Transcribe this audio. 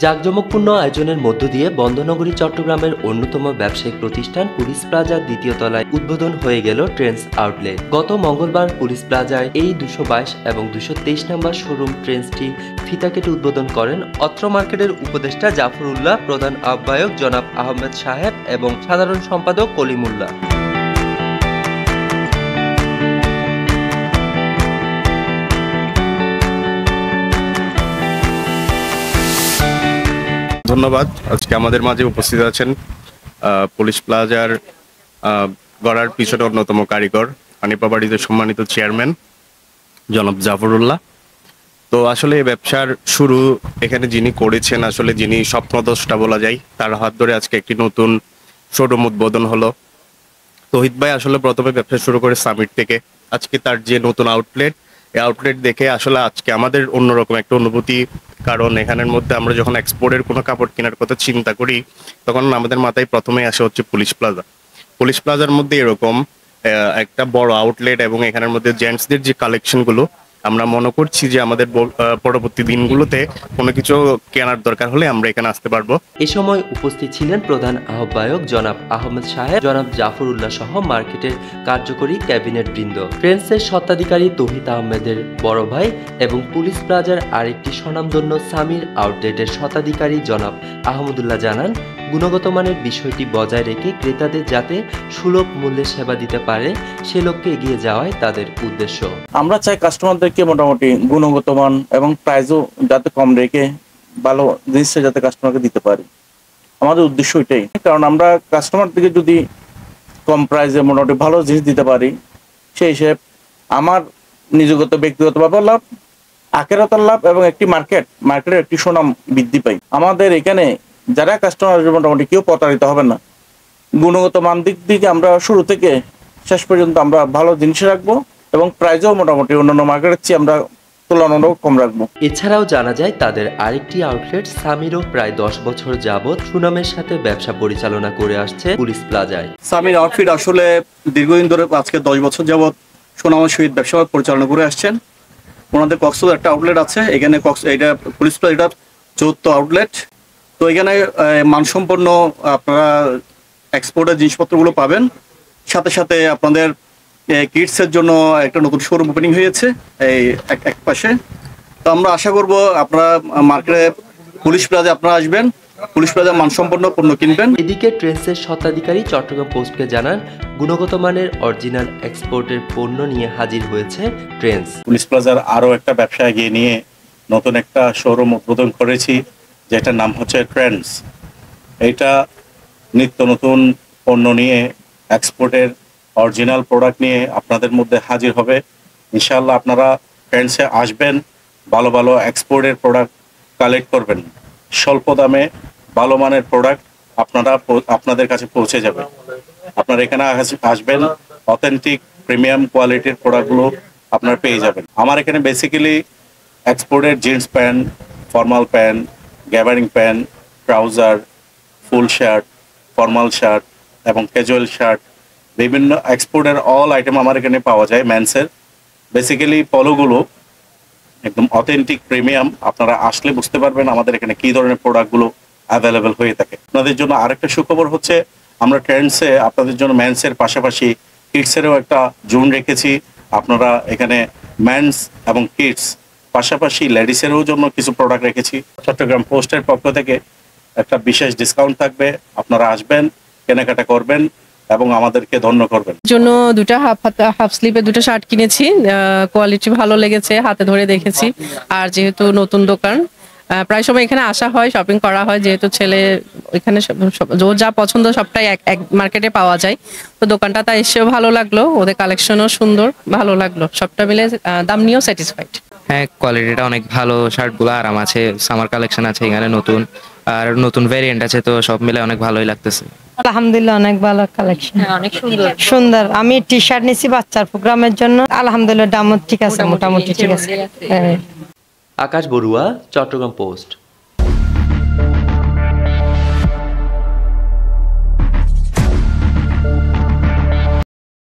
জাঁকজমকপূর্ণ আয়োজনের মধ্য দিয়ে বন্দরনগরী চট্টগ্রামের অন্যতম ব্যবসায়িক প্রতিষ্ঠান পুলিশ প্লাজার দ্বিতীয় তলায় উদ্বোধন হয়ে গেল ট্রেন্ডস আউটলেট। গত মঙ্গলবার পুলিশ প্লাজায় এই 222 এবং 223 নম্বর শোরুম ট্রেন্ডসটি ফিতা কেটে উদ্বোধন করেন অত্র মার্কেটের উপদেষ্টা জাফর উল্লাহ, প্রধান আহ্বায়ক জনাব আহমেদ সাহেব এবং সাধারণ সম্পাদক কলিমুল্লাহ। ধন্যবাদ। আজকে আমাদের মাঝে উপস্থিত আছেন পুলিশ প্লাজার গড়ার পিছনে অন্যতম কারিগর, হানিফা বাড়িতে সম্মানিত চেয়ারম্যান জনাব জাফরুল্লাহ। তো আসলে এই ব্যবসার শুরু এখানে যিনি করেছেন, আসলে যিনি স্বপ্নদ্রষ্টা বলা যায়, তার হাত ধরে আজকে একটি নতুন শোরুম উদ্বোধন হলো। তহিদ ভাই আসলে প্রথমে ব্যবসা শুরু করে সামিট থেকে, আজকে তার যে নতুন আউটলেট, এই আউটলেট দেখে আসলে আজকে আমাদের অন্যরকম একটা অনুভূতি। কারণ এখানের মধ্যে আমরা যখন এক্সপোর্টের কোনো কাপড় কেনার কথা চিন্তা করি, তখন আমাদের মাথায় প্রথমে আসে হচ্ছে পুলিশ প্লাজা। পুলিশ প্লাজার মধ্যে এরকম একটা বড় আউটলেট এবং এখানের মধ্যে জেন্টসদের যে কালেকশনগুলো, আমরা মনে করছি যে আমাদের পরবর্তী দিনগুলোতে কোনো কিছু কেনার দরকার হলে আমরা এখানে আসতে পারবো। এ সময় উপস্থিত ছিলেন প্রধান আহ্বায়ক জনাব আহমেদ সাহেব, জনাব জাফর উল্লাহ সহ মার্কেটের কার্যকরী ক্যাবিনেট বৃন্দ। ট্রেন্ডসের স্বত্বাধিকারী তৌহিদ আহমেদের বড় ভাই এবং পুলিশ প্লাজার আরেকটি স্বনামধন্য সামির আউটলেটের স্বত্বাধিকারী জনাব আহমদুল্লাহ জানান, গুণগত মানের বিষয়টি বজায় রেখে ক্রেতাদের যাতে সুলভ মূল্যে সেবা দিতে পারে সে লক্ষ্যে এগিয়ে যাওয়াই তাদের উদ্দেশ্য। আমরা চাই কাস্টমারদেরকে মোটামুটি গুণগত মান এবং প্রাইসও যাতে কম রেখে ভালো জিনিসটা যাতে কাস্টমারকে দিতে পারি, আমাদের উদ্দেশ্য এটাই। কারণ আমরা কাস্টমারদেরকে যদি কম প্রাইসে মোটামুটি ভালো জিনিস দিতে পারি, সেই হিসেবে আমার নিজগত ব্যক্তিগতভাবে লাভ, আখেরাতের লাভ এবং একটি মার্কেটের একটি সুনাম বৃদ্ধি পাই। আমাদের এখানে যারা কাস্টমার মোটামুটি কেউ প্রতারিত হবে না। গুণগত মান দিক থেকে আমরা শুরু থেকে শেষ পর্যন্ত আমরা ভালো জিনিস রাখবো এবং প্রাইসও মোটামুটি অন্যান্য মার্কেটের চেয়ে আমরা তুলনামূলক কম রাখবো। এছাড়াও জানা যায় তাদের আরেকটি আউটলেট সামিরও প্রায় 10 বছর যাবৎ সুনামের সাথে ব্যবসা পরিচালনা করে আসছে পুলিশ প্লাজায়। সামির আউটফিট আসলে দীর্ঘদিন ধরে আজকে 10 বছর যাবৎ সুনামের সহিত ব্যবসা পরিচালনা করে আসছেন। ওনাদের কক্সবাজার একটা আউটলেট আছে, এখানে এটা পুলিশ প্লাজার 4th আউটলেট। তো এখানে মানসম্পন্ন আপনারা এক্সপোর্টের জিনিসপত্রগুলো পাবেন। সাথে সাথে আপনাদের কিডসের জন্য একটা নতুন শোরুম ওপেনিং হয়েছে এই এক পাশে। তো আমরা আশা করব আপনারা মার্কেটে পুলিশ প্লাজা আপনারা আসবেন, পুলিশ প্লাজা মানসম্পন্ন পণ্য কিনবেন। এদিকে ট্রেন্ডসের স্বত্বাধিকারী চট্টগ্রাম পোস্টকে জানান, গুণগত মানের অরিজিনাল এক্সপোর্টের পণ্য নিয়ে হাজির হয়েছে ট্রেন্ডস। পুলিশ প্লাজার আরও একটা ব্যবসা এগিয়ে নিয়ে নতুন একটা শোরুম উদ্বোধন করেছি, যেটার নাম হচ্ছে ট্রেন্ডস। এইটা নিত্য নতুন পণ্য নিয়ে, এক্সপোর্টের অরিজিনাল প্রোডাক্ট নিয়ে আপনাদের মধ্যে হাজির হবে ইনশাআল্লাহ। আপনারা ট্রেন্ডসে আসবেন, ভালো ভালো এক্সপোর্টের প্রোডাক্ট কালেক্ট করবেন, স্বল্প দামে ভালো মানের প্রোডাক্ট আপনাদের কাছে পৌঁছে যাবে। আপনারা এখানে আসবেন, অথেন্টিক প্রিমিয়াম কোয়ালিটির প্রোডাক্টগুলো আপনারা পেয়ে যাবেন। আমার এখানে বেসিক্যালি এক্সপোর্টের jeans pant, formal pant, gabardine pant, trouser, full shirt, formal shirt এবং ক্যাজুয়াল শার্ট, বিভিন্ন এক্সপোর্টের অল আইটেম আমার এখানে পাওয়া যায়। মেন্সের বেসিক্যালি পলোগুলো একদম অথেন্টিক প্রিমিয়াম, আপনারা আসলে বুঝতে পারবেন আমাদের এখানে কী ধরনের প্রোডাক্টগুলো অ্যাভেলেবেল হয়ে থাকে। আপনাদের জন্য আরেকটা সুখবর হচ্ছে, আমরা ট্রেন্ডসে আপনাদের জন্য মেন্সের পাশাপাশি কিডসেরও একটা জোন রেখেছি। আপনারা এখানে মেন্স এবং কিডস পাশাপাশি লেডিসেরও জন্য কিছু প্রোডাক্ট রেখেছি। চট্টগ্রাম পোস্টের পক্ষ থেকে একটা বিশেষ ডিসকাউন্ট থাকবে, আপনারা আসবেন, কেনাকাটা করবেন এবং আমাদেরকে ধন্য করবেন। জন্য দুটো হাফ স্লিপে দুটো শার্ট কিনেছি, কোয়ালিটি ভালো লেগেছে, হাতে ধরে দেখেছি। আর যেহেতু নতুন দোকান, প্রায় সময় এখানে আসা হয়, শপিং করা হয়, যেহেতু ছেলে এখানে যা পছন্দ সবটাই এক মার্কেটে পাওয়া যায়। তো দোকানটা তাই এসেও ভালো লাগলো, ওদের কালেকশনও সুন্দর, ভালো লাগলো, সবটা মিলে দাম নিয়েও স্যাটিসফাইড। হ্যাঁ, কোয়ালিটিটা অনেক ভালো, শার্টগুলো আরাম আছে, সামার কালেকশন আছে এখানে নতুন, আর নতুন ভ্যারিয়েন্ট আছে, তো সব মিলে অনেক ভালোই লাগতেছে। আলহামদুলিল্লাহ অনেক ভালো কালেকশন, অনেক সুন্দর। আমি টি শার্ট নিয়েছি বাচ্চার প্রোগ্রামের জন্য, আলহামদুলিল্লাহ দামও ঠিক আছে, মোটামুটি ঠিক আছে। আকাশ বড়ুয়া, চট্টগ্রাম পোস্ট।